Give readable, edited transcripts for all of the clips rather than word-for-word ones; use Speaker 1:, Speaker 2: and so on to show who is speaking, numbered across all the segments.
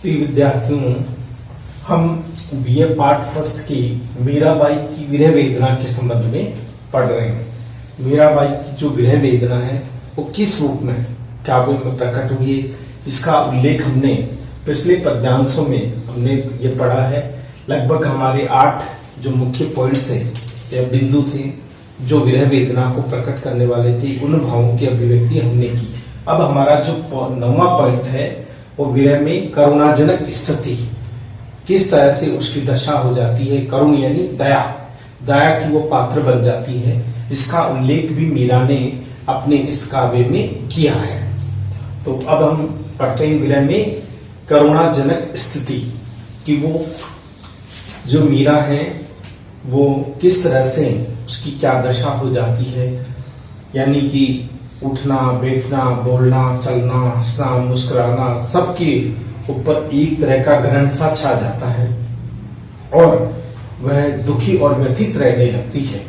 Speaker 1: प्रिय विद्यार्थियों, हम बीए पार्ट फर्स्ट की मीराबाई की विरह वेदना के संबंध में पढ़ रहे हैं। मीराबाई की जो विरह वेदना है वो किस रूप में काव्य में प्रकट हुई है, इसका उल्लेख हमने पिछले पद्यांशों में हमने ये पढ़ा है। लगभग हमारे 8 जो मुख्य पॉइंट थे या बिंदु थे जो विरह वेदना को प्रकट करने वाले थे, उन भावों की अभिव्यक्ति हमने की। अब हमारा जो 9वां पॉइंट है वो विरह में करुणाजनक स्थिति, किस तरह से उसकी दशा हो जाती है। करुण यानी दया, दया की वो पात्र बन जाती है। इसका उल्लेख भी मीरा ने अपने इस काव्य में किया है। तो अब हम पढ़ते हैं विरह में करुणाजनक स्थिति कि वो जो मीरा है वो किस तरह से उसकी क्या दशा हो जाती है। यानी कि उठना, बैठना, बोलना, चलना, हंसना, मुस्कुराना, सबके ऊपर एक तरह का ग्रहण सा छा जाता है और वह दुखी और व्यथित रहने लगती है।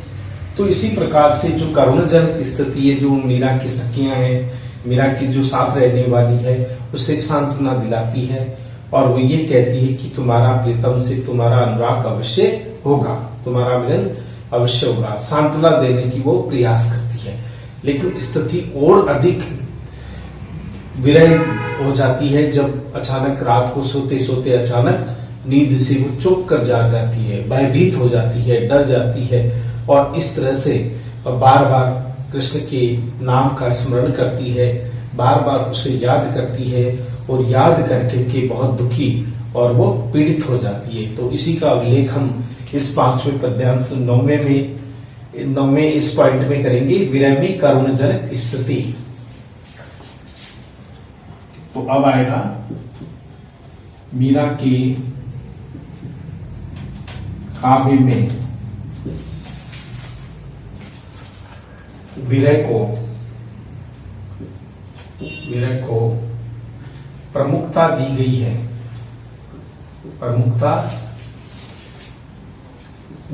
Speaker 1: तो इसी प्रकार से जो करुणाजनक स्थिति है, जो मीरा की सखियां हैं, मीरा की जो साथ रहने वाली है, उसे सांत्वना दिलाती है और वो ये कहती है कि तुम्हारा प्रीतम से तुम्हारा अनुराग अवश्य होगा, तुम्हारा मिलन अवश्य होगा। सांत्वना देने की वो प्रयास करती है। लेकिन स्थिति और अधिक विरह हो जाती है जब अचानक रात को सोते सोते अचानक नींद से वो चौंक कर जाती है, भयभीत हो जाती है, डर जाती है और इस तरह से बार बार कृष्ण के नाम का स्मरण करती है, बार बार उसे याद करती है और याद करके के बहुत दुखी और वो पीड़ित हो जाती है। तो इसी का उल्लेख हम इस 5वें पद्यांश 9वें इस पॉइंट में करेंगे, विरह में करुणाजनक स्थिति। तो अब आएगा मीरा के काव्य में विरह को प्रमुखता दी गई है, प्रमुखता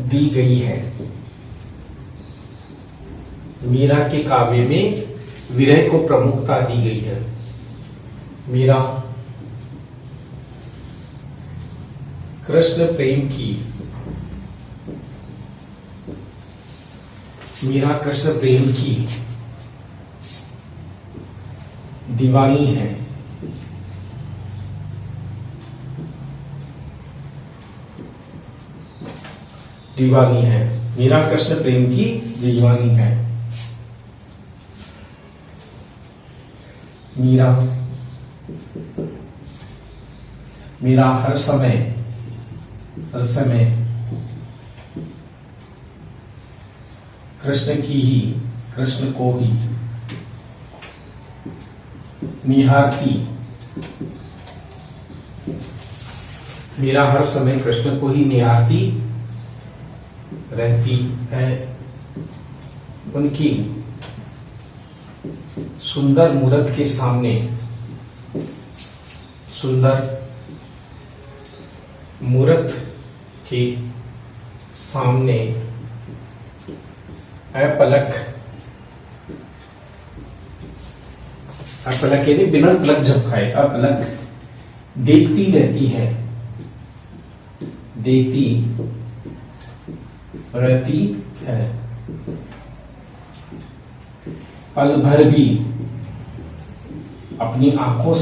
Speaker 1: दी गई है। मीरा के काव्य में विरह को प्रमुखता दी गई है। मीरा कृष्ण प्रेम की, मीरा कृष्ण प्रेम की दीवानी है। दीवानी है, मीरा कृष्ण प्रेम की दीवानी है। मीरा हर समय कृष्ण को ही निहारती, मीरा हर समय कृष्ण को ही निहारती रहती है। उनकी सुंदर मूरत के सामने, सुंदर मूरत के सामने अपलक यानी बिना पलक झपकाए अपलक देखती रहती है, देखती रहती है। पल भर भी अपनी आंखों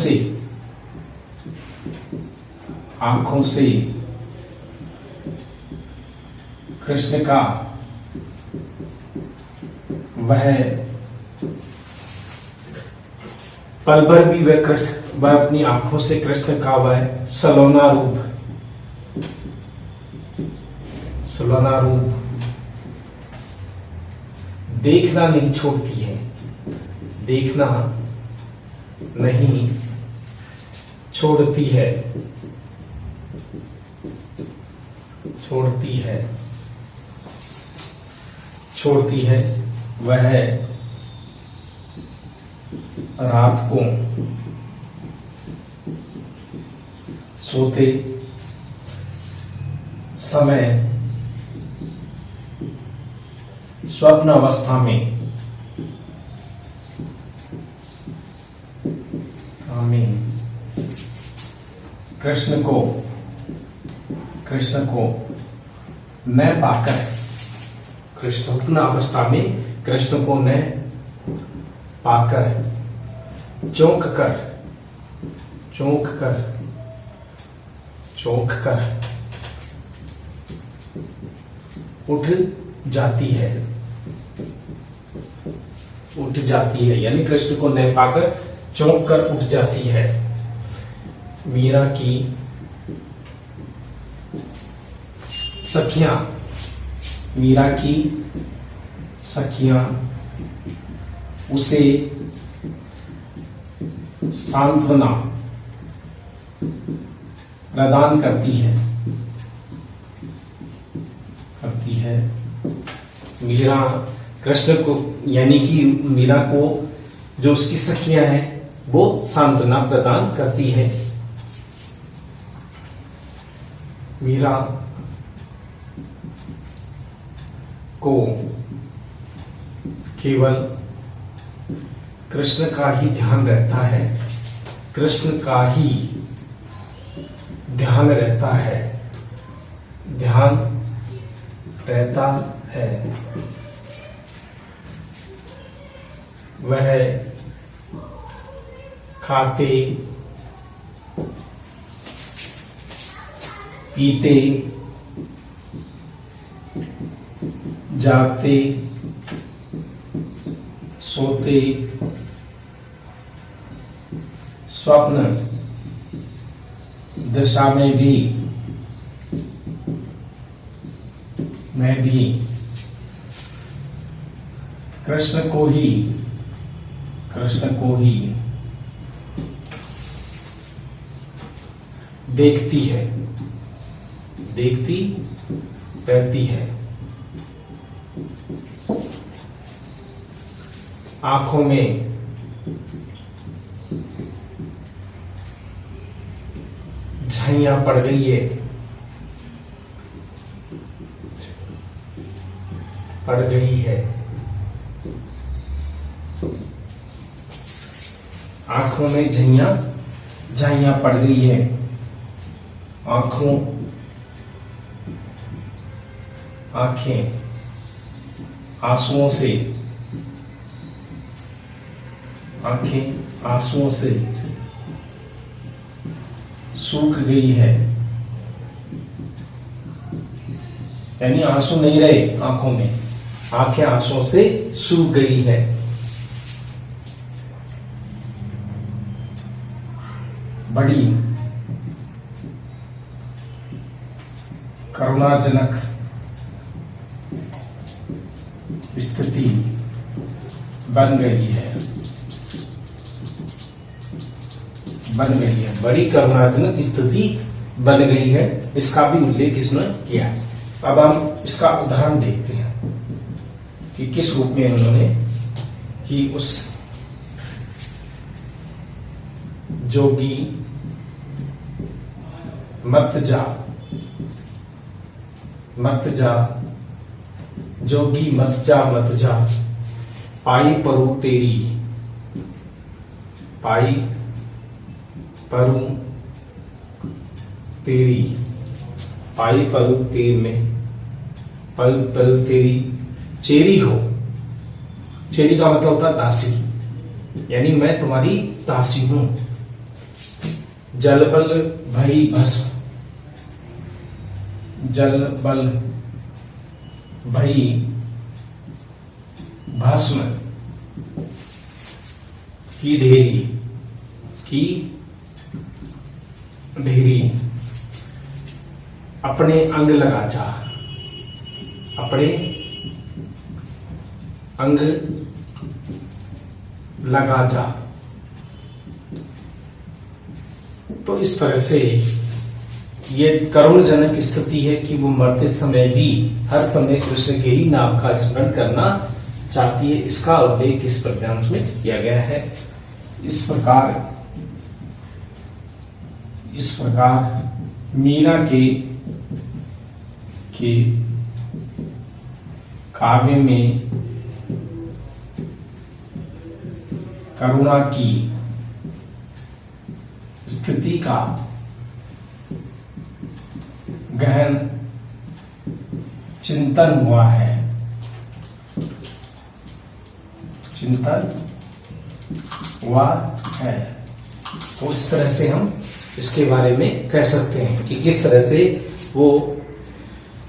Speaker 1: से कृष्ण का वह पल भर भी वह अपनी आंखों से कृष्ण का वह सलोना रूप देखना नहीं छोड़ती है, देखना नहीं छोड़ती है, छोड़ती है। वह रात को सोते समय स्वप्न अवस्था में कृष्ण को न पाकर, कृष्ण अवस्था में कृष्ण को न पाकर चौंक कर उठ जाती है, यानी कृष्ण को न पाकर चौंक कर उठ जाती है। मीरा की सखियां उसे सांत्वना प्रदान करती है। मीरा कृष्ण को, यानी कि मीरा को जो उसकी सखियां हैं वो सांत्वना प्रदान करती है। मीरा को केवल कृष्ण का ही ध्यान रहता है, ध्यान रहता है। वह खाते पीते जागते सोते स्वप्न दशा में भी कृष्ण को ही देखती रहती है। आंखों में झाइयां पड़ गई है, आंखों में झाइयां पड़ गई है। आंखें आंसुओं से सूख गई है, यानी आंसू नहीं रहे आंखों में, आंखें आंसुओं से सूख गई है। बड़ी करुणाजनक स्थिति बन गई है। बड़ी करुणाजनक स्थिति बन गई है, इसका भी उल्लेख इसने किया है। अब हम इसका उदाहरण देखते हैं कि किस रूप में उन्होंने, कि उस जोगी मत जा जोगी मत जा पाई परू तेरी चेरी हो। चेरी का मतलब होता है दासी, यानी मैं तुम्हारी दासी हूं। जल बल भई भस्म, जल बल भई भस्म की ढेरी अपने अंग लगा जा, अपने अंग लगा जा। तो इस तरह से ये करुणजनक स्थिति है कि वो मरते समय भी हर समय कृष्ण के ही नाम का स्मरण करना चाहती है। इसका उल्लेख इस पद्यांश में किया गया है। इस प्रकार मीरा के काव्य में करुणा की स्थिति का
Speaker 2: गहन चिंतन हुआ है, चिंतन हुआ है।
Speaker 1: तो इस तरह से हम इसके बारे में कह सकते हैं कि किस तरह से वो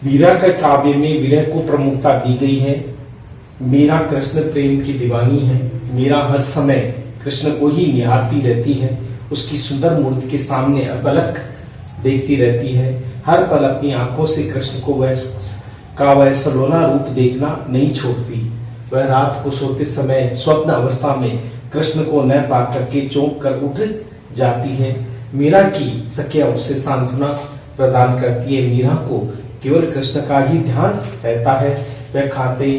Speaker 1: मीरा के काव्य में विरह को प्रमुखता दी गई है। मीरा कृष्ण प्रेम की दीवानी है। मीरा हर समय कृष्ण को ही निहारती रहती है, उसकी सुंदर मूर्ति के सामने अपलक देखती रहती है। हर पल अपनी आंखों से कृष्ण को वह सलोना रूप देखना नहीं छोड़ती। वह रात को सोते समय स्वप्न अवस्था में कृष्ण को न पा करके चौंक कर उठ जाती है। मीरा की सखिया उससे सांत्वना प्रदान करती है। मीरा को केवल कृष्ण का ही ध्यान रहता है। वह खाते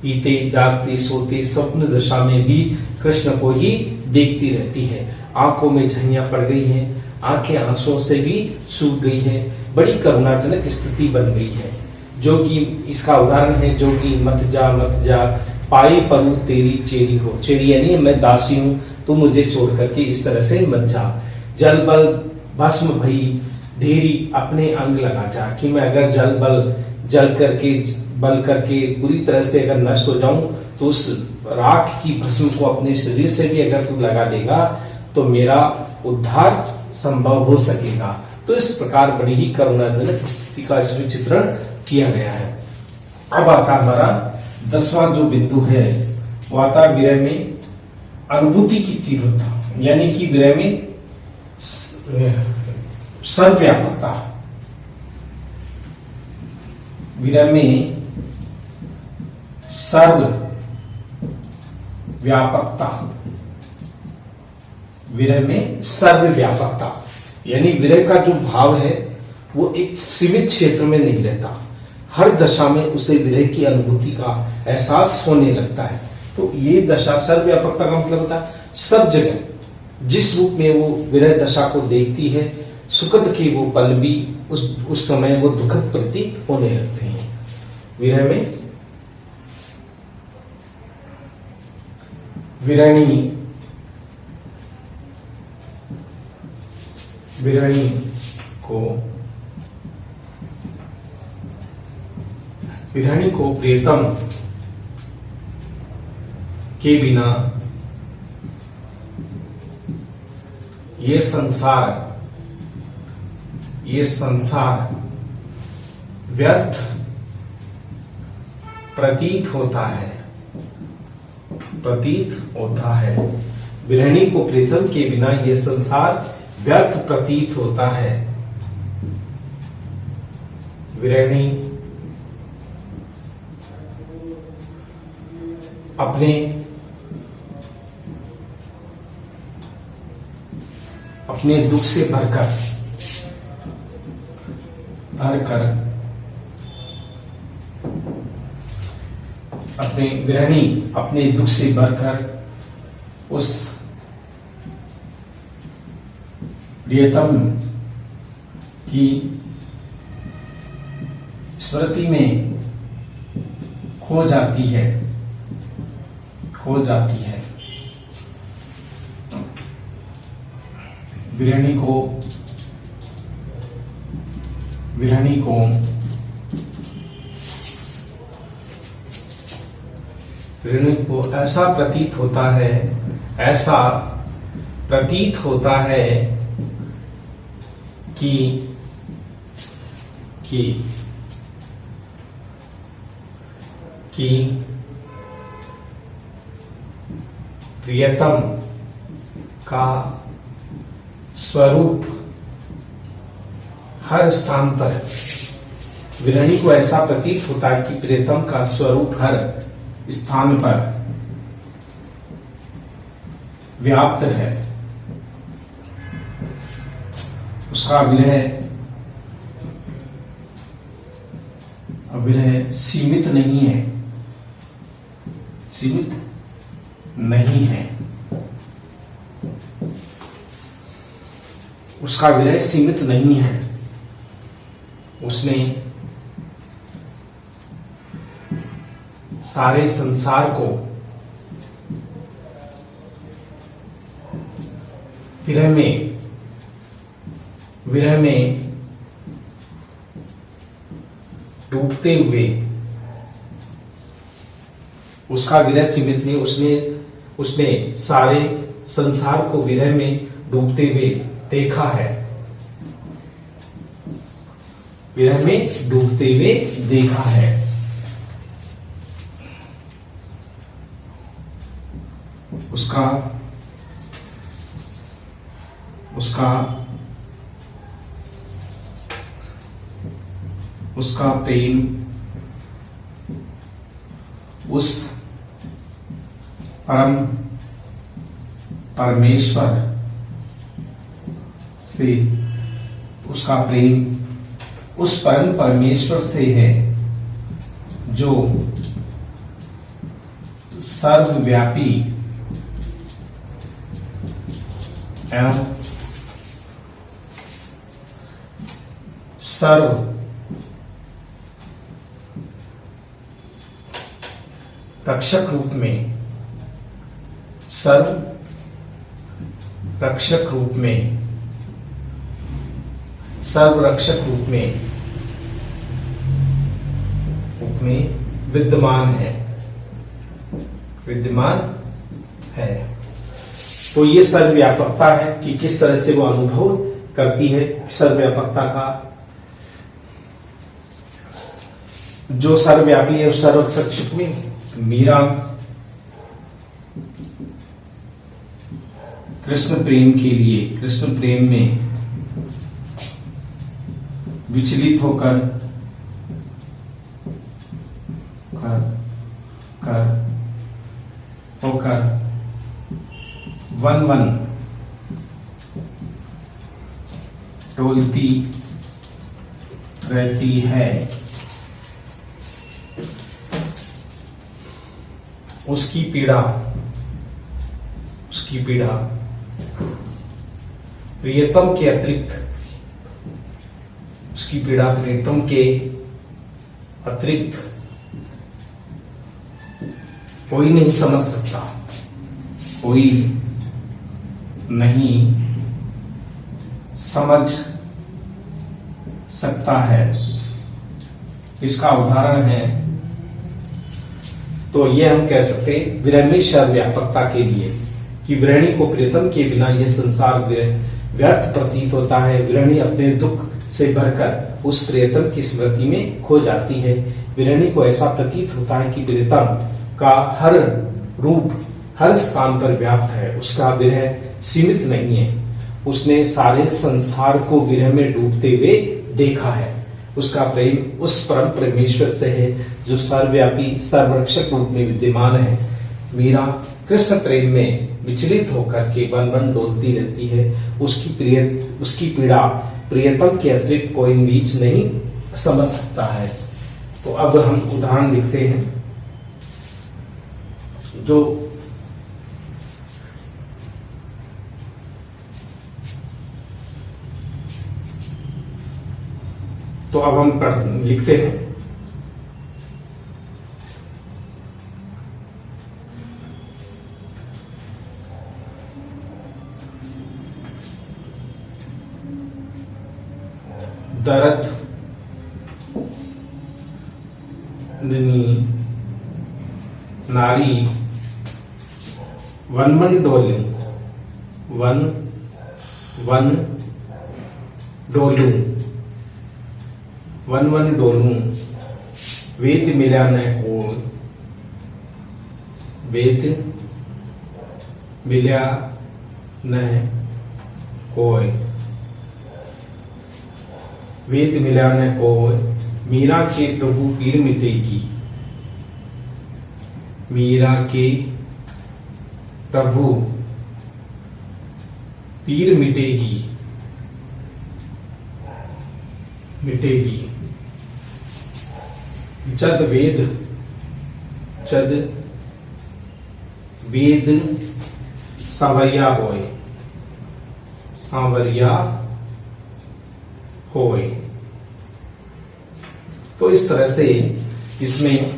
Speaker 1: पीते जागते सोते स्वप्न दशा में भी कृष्ण को ही देखती रहती है। आंखों में झइयां पड़ गई हैं, आंखें आंसुओं से भी सूख गई है। बड़ी करुणाजनक स्थिति बन गई है। जो कि इसका उदाहरण है, जो कि मत जा पाई परु तेरी चेरी हो। चेरी यानी मैं दासी हूं, तू मुझे छोड़ करके इस तरह से मत जा। जल बल भस्म भई धेरी अपने अंग लगा जा, कि मैं अगर बल करके पूरी तरह से अगर नष्ट हो जाऊं तो उस राख की भस्म को अपने शरीर से भी अगर तू लगा देगा तो मेरा उद्धार संभव हो सकेगा। तो इस प्रकार बड़ी ही करुणाजनक स्थिति का इसमें चित्रण किया गया है। अब आता हमारा 10वां जो बिंदु है, वो आता विरह में अनुभूति की तीव्रता, यानी कि विरह में सर्वव्यापकता। विरह में सर्वव्यापकता, विरह में सर्वव्यापकता, यानी विरह का जो भाव है वो एक सीमित क्षेत्र में नहीं रहता। हर दशा में उसे विरह की अनुभूति का एहसास होने लगता है। तो ये दशा सर्वव्यापकता का मतलब होता है सब जगह जिस रूप में वो विरह दशा को देखती है, सुखद के वो पल भी उस समय वो दुखद प्रतीत होने लगते हैं। विरह में विरहणी को प्रियतम के बिना ये संसार व्यर्थ प्रतीत होता है। विरहणी को प्रीतम के बिना ये संसार व्यर्थ प्रतीत होता है। विरहणी अपने दुख से भरकर अपने दुख से भरकर उस प्रियतम की स्मृति में खो जाती है। विरहणी को ऐसा प्रतीत होता है कि प्रियतम का स्वरूप हर स्थान पर, विरहणी को ऐसा प्रतीत होता है कि प्रियतम का स्वरूप हर स्थान पर व्याप्त है। उसका विरह सीमित नहीं है। उसका विरह सीमित नहीं है। उसने सारे संसार को विरह में डूबते हुए, उसका विरह सीमित नहीं, उसने सारे संसार को विरह में डूबते हुए देखा है, विरह में डूबते हुए देखा है। उसका प्रेम उस परम परमेश्वर से, उसका प्रेम उस परम परमेश्वर से है जो सर्वव्यापी एवं सर्व रक्षक रूप में, सर्व रक्षक रूप में, सर्व रक्षक रूप में विद्यमान है, विद्यमान है। तो ये सर्वव्यापकता है कि किस तरह से वो अनुभव करती है सर्वव्यापकता का। जो सर्वव्यापी है उस सर्वरक्षक में मीरा कृष्ण प्रेम के लिए, कृष्ण प्रेम में विचलित होकर वन वन डोलती रहती है। उसकी पीड़ा प्रियतम के अतिरिक्त, उसकी पीड़ा प्रियतम के अतिरिक्त कोई नहीं समझ सकता, कोई नहीं समझ सकता है। इसका उदाहरण है तो ये हम कह सकते हैं विरह में सर्वव्यापकता के लिए कि विरहिणी को प्रियतम के बिना यह संसार व्यर्थ प्रतीत होता है। विरहिणी अपने दुख से भरकर उस प्रियतम की स्मृति में खो जाती है। विरहिणी को ऐसा प्रतीत होता है कि प्रियतम का हर रूप हर स्थान पर व्याप्त है, उसका विरह सीमित नहीं है। उसने सारे संसार को विरह में डूबते हुए देखा है। उसका प्रेम उस परम परमेश्वर से है जो सर्वव्यापी सर्वरक्षक रूप में विद्यमान है। मीरा कृष्ण प्रेम में विचलित होकर के वन वन डोलती रहती है। उसकी पीड़ा प्रियतम के अतिरिक्त कोई बीच नहीं समझ सकता है। तो अब हम उदाहरण लिखते हैं जो तो अब हम लिखते हैं दर्द नारी वन वन डोली, वन वन डोलू, वन वन डोलू, वेद मिला न कोय, वेद मिला न कोय, वेद मिला न कोय, मीरा के प्रभु पीर मिटेगी, मीरा के प्रभु पीर मिटेगी, मिटेगी। जद वेद सांवरिया होए, सांवरिया होए। तो इस तरह से इसमें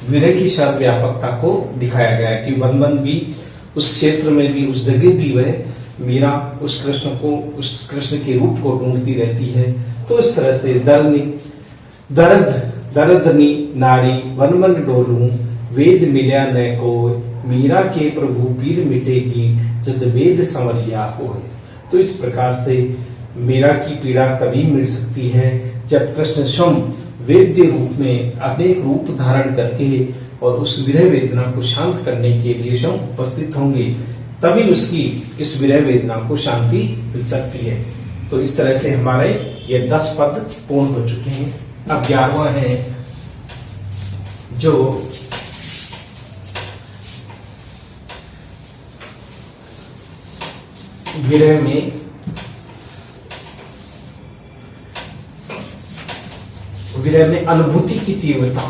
Speaker 1: विरह की सर्वव्यापकता को दिखाया गया है कि वन वन भी उस क्षेत्र में भी उस जगह भी वह मीरा उस कृष्ण के रूप को ढूंढती रहती है। तो इस तरह से दर्द दरदनी नारी वन मन डोलूं, वेद मिल्या न कोय, मीरा के प्रभु पीर मिटेगी, जद वेद संवरिया होय। तो इस प्रकार से मीरा की पीड़ा तभी मिट सकती है जब कृष्ण स्वयं वेद्य रूप में अनेक रूप धारण करके और उस विरह वेदना को शांत करने के लिए स्वयं उपस्थित होंगे, तभी उसकी इस विरह वेदना को शांति मिल सकती है। तो इस तरह से हमारे ये 10 पद पूर्ण हो चुके हैं। अब 11वां है जो विरह में अनुभूति की तीव्रता।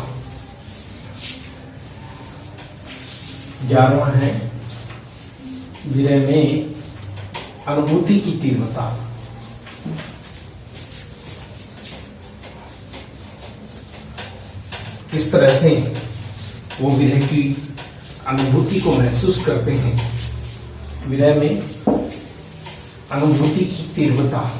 Speaker 1: 11वां है विरह में अनुभूति की तीव्रता। किस तरह से वो विरह की अनुभूति को महसूस करते हैं। विरह में अनुभूति की तीव्रता।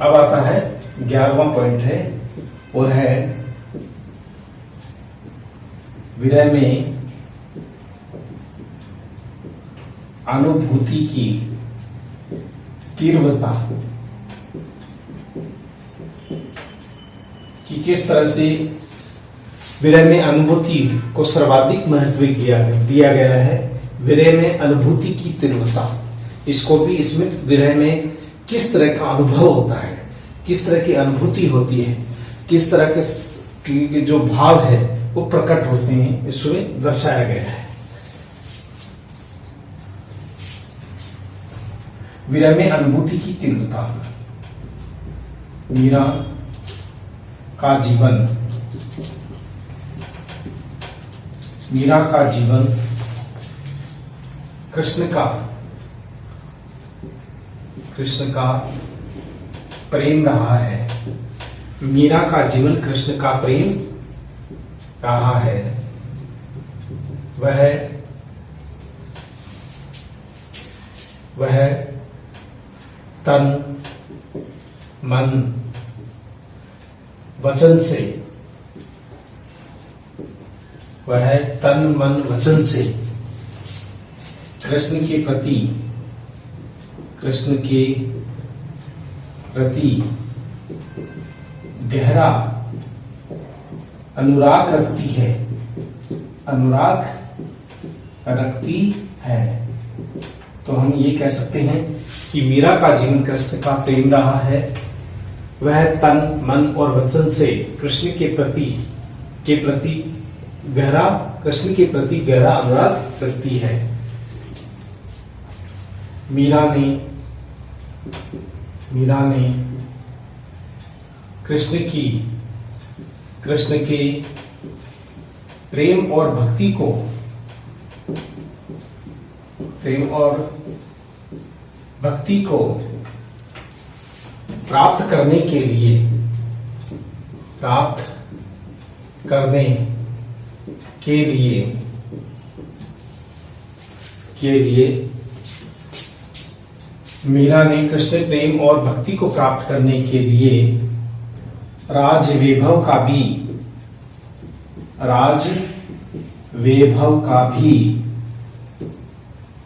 Speaker 1: अब आता है 11वां पॉइंट है और है विरह में अनुभूति की तीव्रता, कि किस तरह से विरह में अनुभूति को सर्वाधिक महत्व दिया गया है। विरह में अनुभूति की तीव्रता, इसको भी इसमें विरह में किस तरह का अनुभव होता है, किस तरह की अनुभूति होती है, किस तरह के जो भाव है वो प्रकट होते हैं, इसमें दर्शाया गया है। विरह में अनुभूति की तीव्रता। मीरा का जीवन, मीरा का जीवन कृष्ण का प्रेम रहा है। मीरा का जीवन कृष्ण का प्रेम रहा है। वह तन मन वचन से, वह तन मन वचन से कृष्ण के प्रति गहरा अनुराग रखती है। तो हम ये कह सकते हैं कि मीरा का जीवन कृष्ण का प्रेम रहा है। वह तन मन और वचन से कृष्ण के प्रति गहरा अनुराग रखती है। मीरा ने कृष्ण के प्रेम और भक्ति को प्राप्त करने के लिए मीरा ने कृष्ण प्रेम और भक्ति को प्राप्त करने के लिए राज वैभव का भी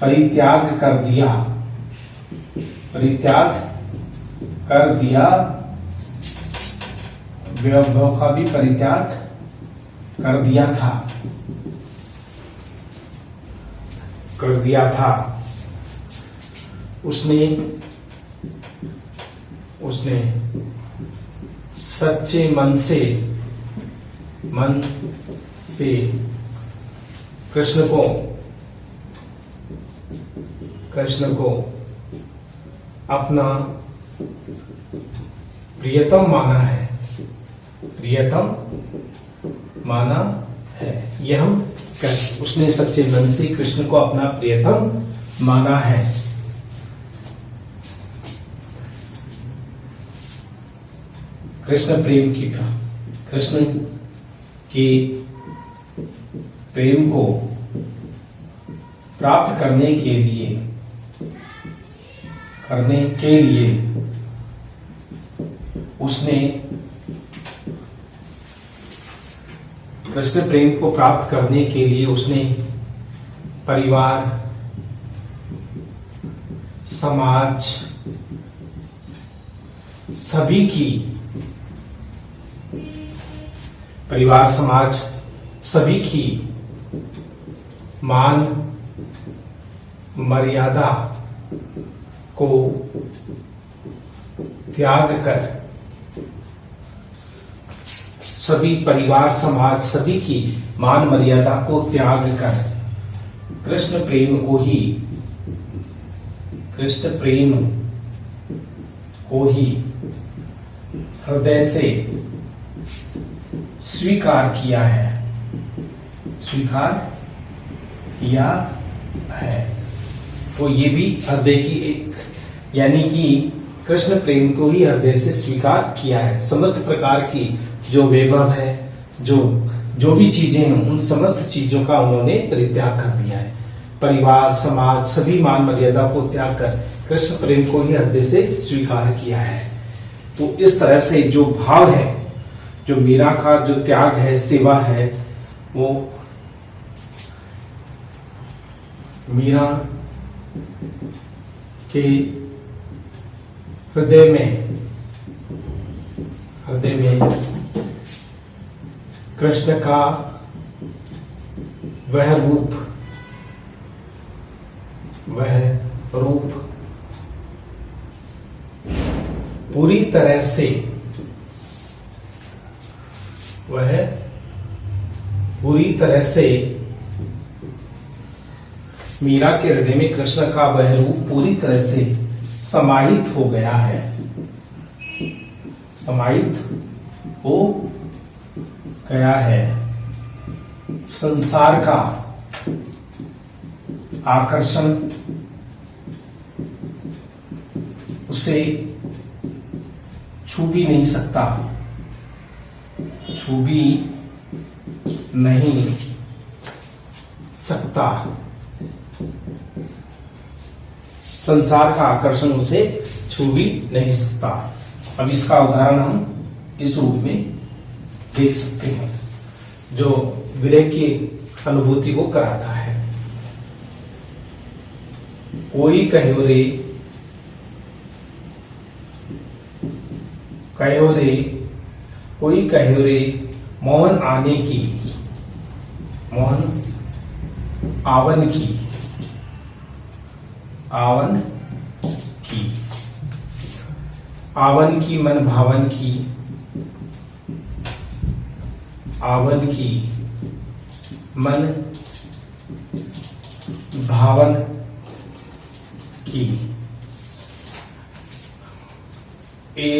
Speaker 1: परित्याग कर दिया। वैभव का भी परित्याग कर दिया था। उसने सच्चे मन से कृष्ण को अपना प्रियतम माना है। यह हम उसने सच्चे मन से कृष्ण को अपना प्रियतम माना है। कृष्ण के प्रेम को प्राप्त करने के लिए उसने कृष्ण प्रेम को प्राप्त करने के लिए उसने परिवार, समाज सभी की मान मर्यादा को त्याग कर, सभी परिवार समाज सभी की मान मर्यादा को त्याग कर कृष्ण प्रेम को ही हृदय से स्वीकार किया है। तो ये भी हृदय की एक, यानी कि कृष्ण प्रेम को ही हृदय से स्वीकार किया है। समस्त प्रकार की जो वैभव है, जो भी चीजें हैं, उन समस्त चीजों का उन्होंने परित्याग कर दिया है। परिवार समाज सभी मान मर्यादा को त्याग कर कृष्ण प्रेम को ही हृदय से स्वीकार किया है। तो इस तरह से जो भाव है, जो मीरा का जो त्याग है, सेवा है, वो मीरा के हृदय में कृष्ण का वह रूप पूरी तरह से मीरा के हृदय में कृष्ण का वह रूप पूरी तरह से समाहित हो गया है, संसार का आकर्षण उसे छू भी नहीं सकता। संसार का आकर्षण उसे छू भी नहीं सकता। अब इसका उदाहरण हम इस रूप में देख सकते हैं, जो विरह की अनुभूति को कराता है। कोई कहो रे मोहन आवन की मन भावन की ए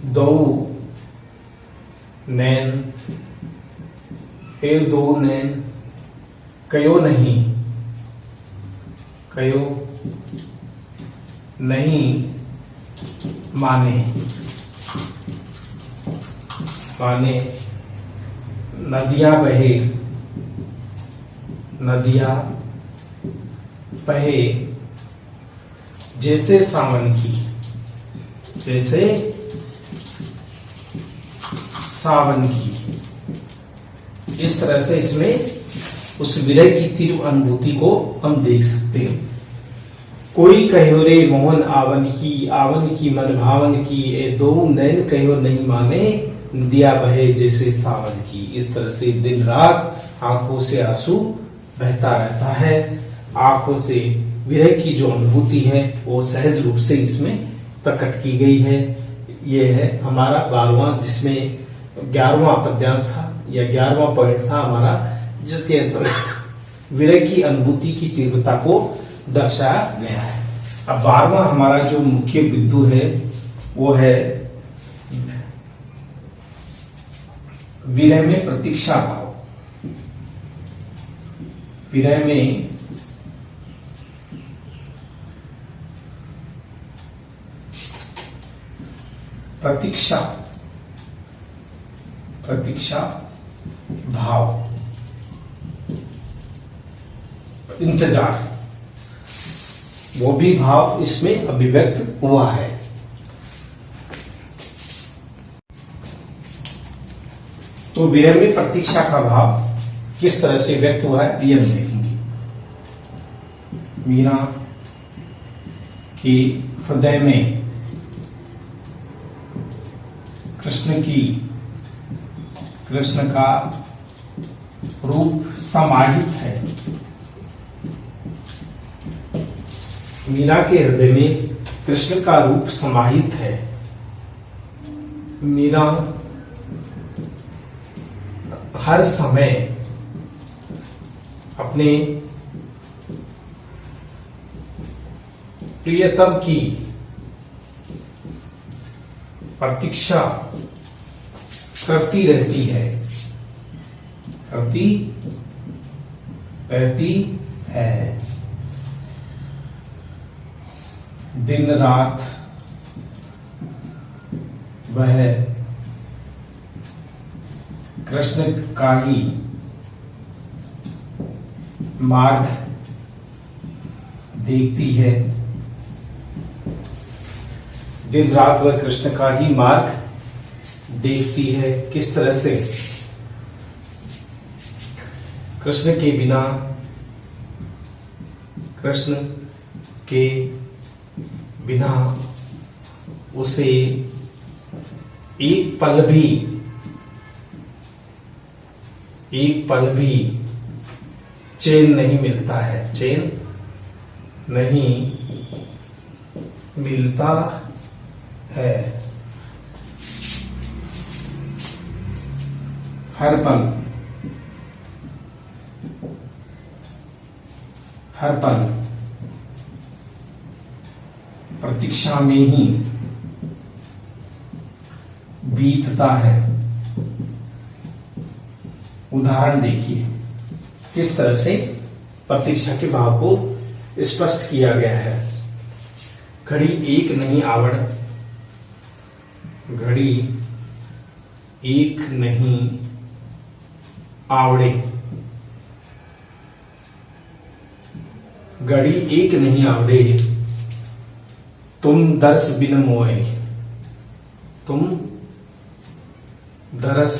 Speaker 1: दो नैन कयो नहीं माने नदियां बहे जैसे सावन की, इस तरह से इसमें उस विरह की तीव्र अनुभूति को हम देख सकते हैं। कोई कहो रे मोहन आवन की मन भावन की, ए दो नैन कहो नहीं माने नदिया बहे जैसे सावन की। इस तरह से दिन रात आंखों से आंसू बहता रहता है। आंखों से विरह की जो अनुभूति है वो सहज रूप से इसमें प्रकट की गई है। ये है हमारा 12वां, जिसमें 11वां पद्यांश था या 11वां पॉइंट था हमारा, जिसके अंतर्गत विरह की अनुभूति की तीव्रता को दर्शाया गया है। अब 12वां हमारा जो मुख्य बिंदु है वो है विरह में प्रतीक्षा भाव, विरह में प्रतीक्षा भाव, इंतजार, वो भी भाव इसमें अभिव्यक्त हुआ है। तो विरह में प्रतीक्षा का भाव किस तरह से व्यक्त हुआ है ये हम देखेंगे। मीरा के हृदय में कृष्ण का रूप समाहित है। मीरा के हृदय में कृष्ण का रूप समाहित है। मीरा हर समय अपने प्रियतम की प्रतीक्षा करती रहती है, दिन रात वह कृष्ण का ही मार्ग देखती है। दिन रात वह कृष्ण का ही मार्ग देखती है। किस तरह से? कृष्ण के बिना उसे एक पल भी चैन नहीं मिलता है, चैन नहीं मिलता है। हर पल प्रतीक्षा में ही बीतता है। उदाहरण देखिए किस तरह से प्रतीक्षा के भाव को स्पष्ट किया गया है। घड़ी एक नहीं आवड़, घड़ी एक नहीं आवड़े, घड़ी एक नहीं आवड़े, तुम दरस बिन मोए, तुम दरस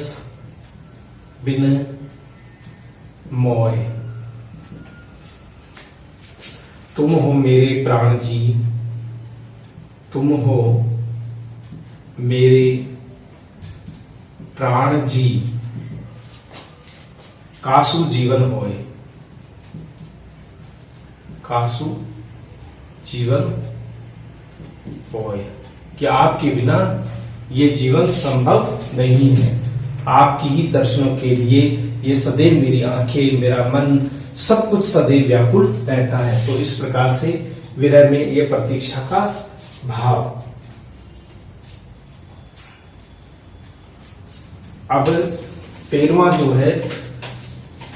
Speaker 1: बिन मोए, तुम हो मेरे प्राण जी, तुम हो मेरे प्राण जी, कासु जीवन होए, कासु जीवन होए, कि आपके बिना ये जीवन संभव नहीं है। आपकी ही दर्शनों के लिए ये सदैव मेरी आंखें, मेरा मन, सब कुछ सदैव व्याकुल रहता है। तो इस प्रकार से विरह में ये प्रतीक्षा का भाव। अब 13वां जो है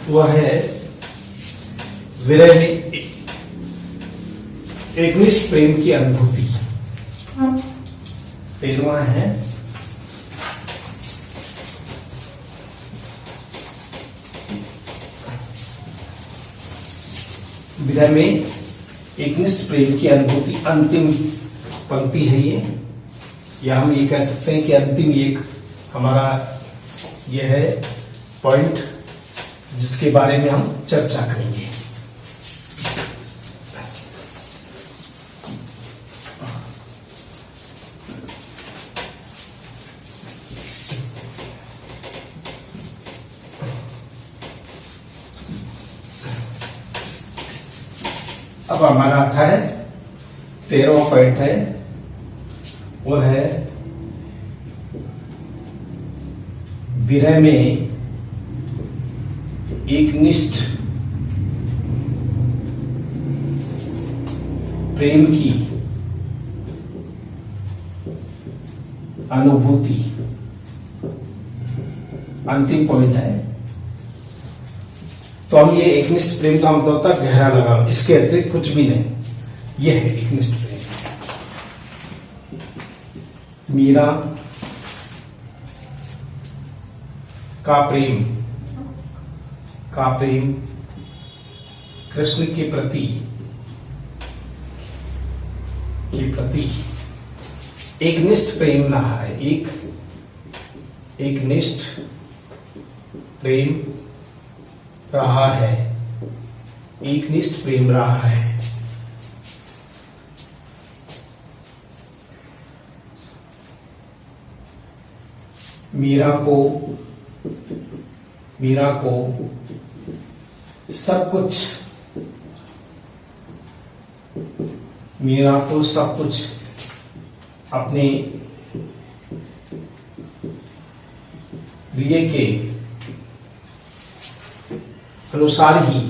Speaker 1: वह है विरह में एकनिष्ठ प्रेम की अनुभूति। 13वां है विरह में एकनिष्ठ प्रेम की अनुभूति। अंतिम पंक्ति है ये, या हम ये कह सकते हैं कि अंतिम एक हमारा यह है पॉइंट जिसके बारे में हम चर्चा करेंगे। अब हमारा आता है 13वां पॉइंट है, वो है विरह में एकनिष्ठ प्रेम की अनुभूति।
Speaker 2: अंतिम पॉइंट है।
Speaker 1: तो हम ये एकनिष्ठ प्रेम का मतलब होता है गहरा लगाव, इसके अतिरिक्त कुछ भी नहीं। ये है एकनिष्ठ प्रेम। मीरा का प्रेम कृष्ण के प्रति एकनिष्ठ प्रेम रहा है। एकनिष्ठ प्रेम रहा है। एकनिष्ठ प्रेम रहा है। मीरा को सब कुछ अपने प्रिय के अनुसार ही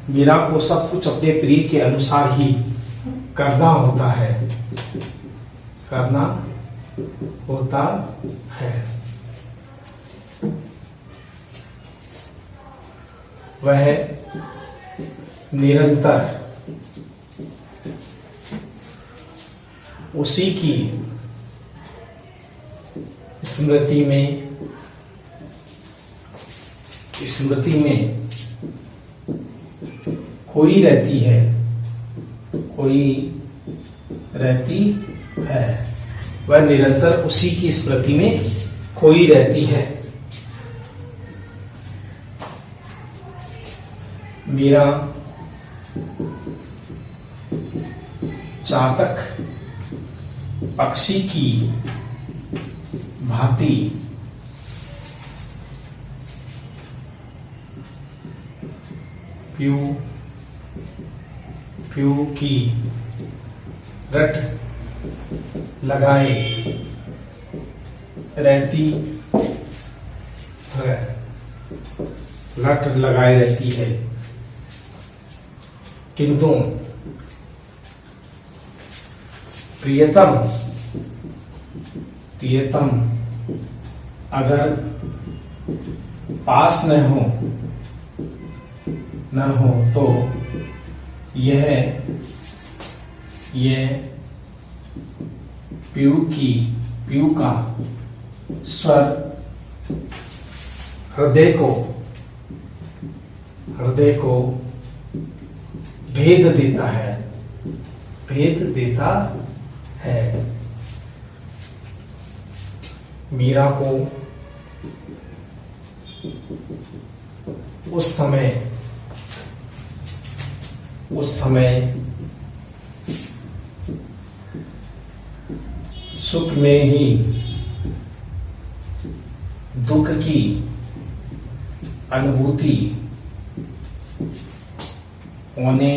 Speaker 1: मीरा को सब कुछ अपने प्रिय के अनुसार ही करना होता है। वह निरंतर उसी की स्मृति में खोई रहती है। वह निरंतर उसी की स्मृति में खोई रहती है। मीरा चातक पक्षी की भांति प्यू की रट लगाए रहती है। किंतु प्रियतम अगर पास न हो तो यह पीयू का स्वर हृदय को भेद देता है। मीरा को उस समय सुख में ही दुख की अनुभूति होने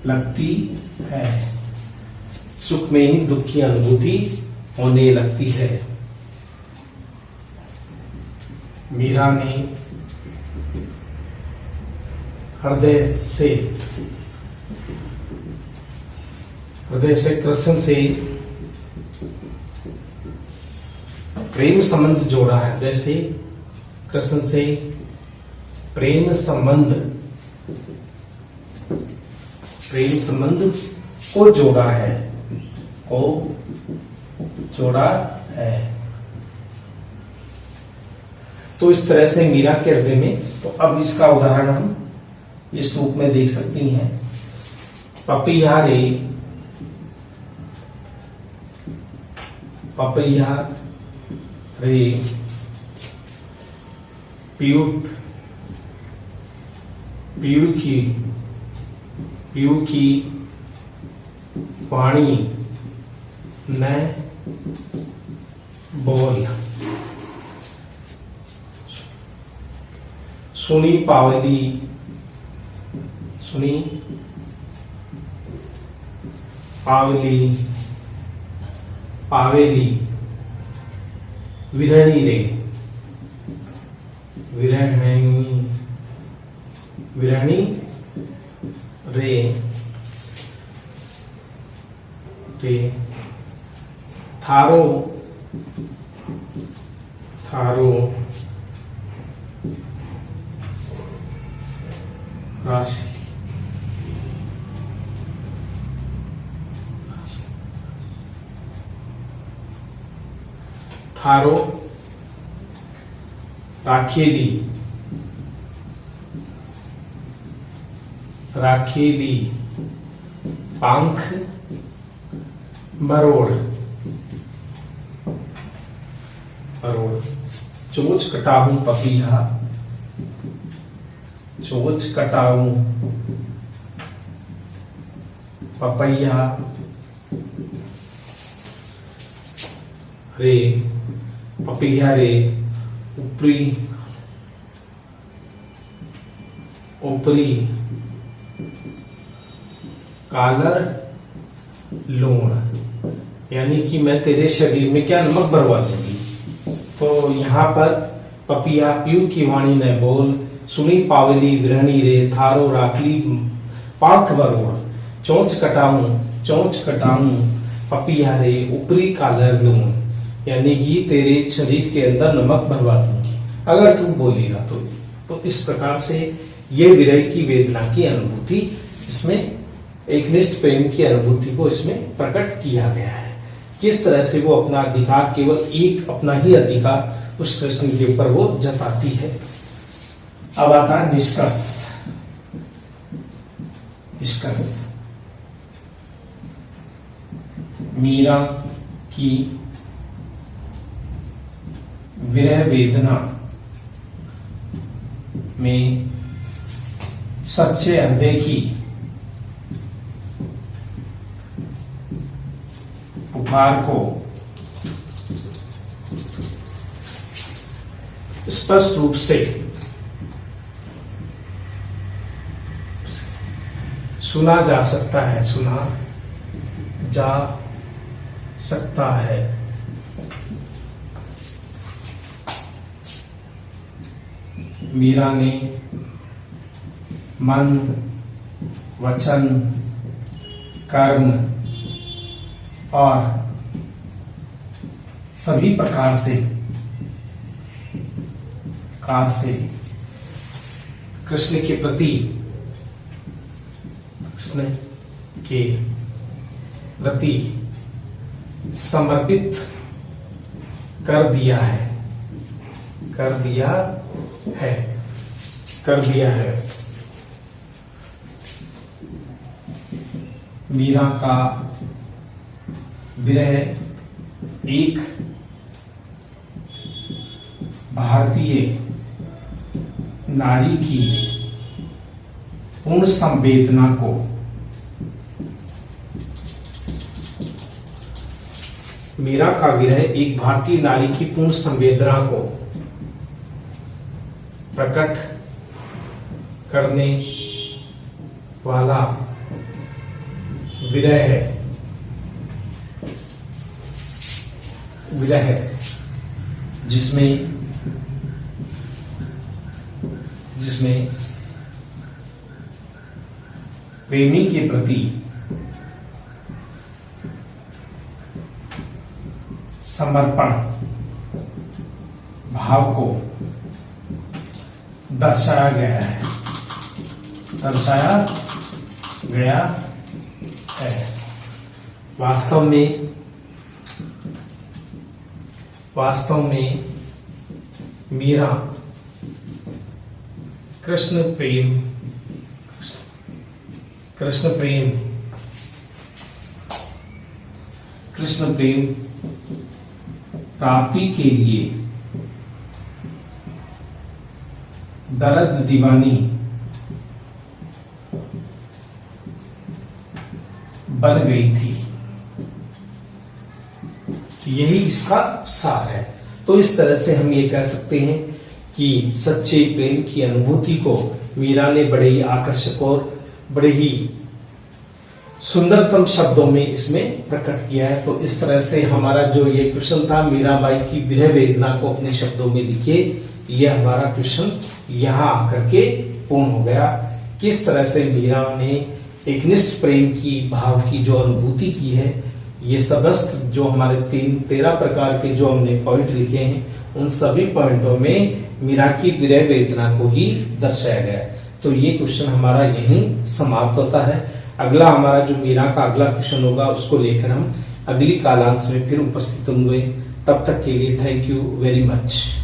Speaker 1: लगती है। सुख में ही दुख की अनुभूति होने लगती है। मीरा ने हृदय से कृष्ण से प्रेम संबंध जोड़ा है। हृदय से कृष्ण से प्रेम संबंध को जोड़ा है। तो इस तरह से मीरा के हृदय में, तो अब इसका उदाहरण हम इस रूप में देख सकती हैं। पपैया रे पीयू की वाणी न बोल। सुनी पावेली विरहणी रे रे थारो राशि थारो राखेली पंख मरोड़ चोच कटाऊं पपीहा चोच कटाऊं पपैया रे पपैया रे ऊपरी कालर लूण, यानी कि मैं तेरे शरीर में क्या नमक भरवा दूंगी। तो यहाँ पर पपिया पीयू की वाणी ने बोल, सुनी पावली विरहनी रे थारो राखली पाख बरोड़, चोंच कटाऊं पपिया रे ऊपरी कालर लूण, यानी कि तेरे शरीर के अंदर नमक भरवा दूंगी अगर तू बोलेगा तो इस प्रकार से ये विरह की वेदना की अनुभूति, इसमें एकनिष्ठ प्रेम की अनुभूति को इसमें प्रकट किया गया है। किस तरह से वो अपना अधिकार, केवल एक अपना ही अधिकार उस कृष्ण के ऊपर वो जताती है। अब आता है निष्कर्ष। मीरा की विरह वेदना में सच्चे हृदय की पुकार को स्पष्ट रूप से सुना जा सकता है। मीरा ने मन, वचन, कर्म और सभी प्रकार से कृष्ण के प्रति समर्पित कर दिया है। मीरा का विरह एक भारतीय नारी की पूर्ण संवेदना को प्रकट करने वाला विरह जिसमें प्रेमी के प्रति समर्पण भाव को दर्शाया गया है। वास्तव में मीरा कृष्ण प्रेम प्राप्ति के लिए दर्द दीवानी बन गई थी। यही इसका सार है। तो इस तरह से हम ये कह सकते हैं कि सच्चे प्रेम की अनुभूति को मीरा ने बड़े ही आकर्षक और बड़े ही सुंदरतम शब्दों में इसमें प्रकट किया है। तो इस तरह से हमारा जो ये क्वेश्चन था, मीराबाई की विरह वेदना को अपने शब्दों में लिखिए, यह हमारा क्वेश्चन यहाँ आकर के पूर्ण हो गया। किस तरह से मीरा ने एकनिष्ठ प्रेम की भाव की जो अनुभूति की है, ये समस्त जो हमारे 13 प्रकार के जो हमने पॉइंट लिखे हैं, उन सभी पॉइंटों में मीरा की विरह वेदना को ही दर्शाया गया है। तो ये क्वेश्चन हमारा यहीं समाप्त होता है। अगला हमारा जो मीरा का अगला क्वेश्चन होगा, उसको लेकर हम अगली कालांश में फिर उपस्थित होंगे। तब तक के लिए थैंक यू वेरी मच।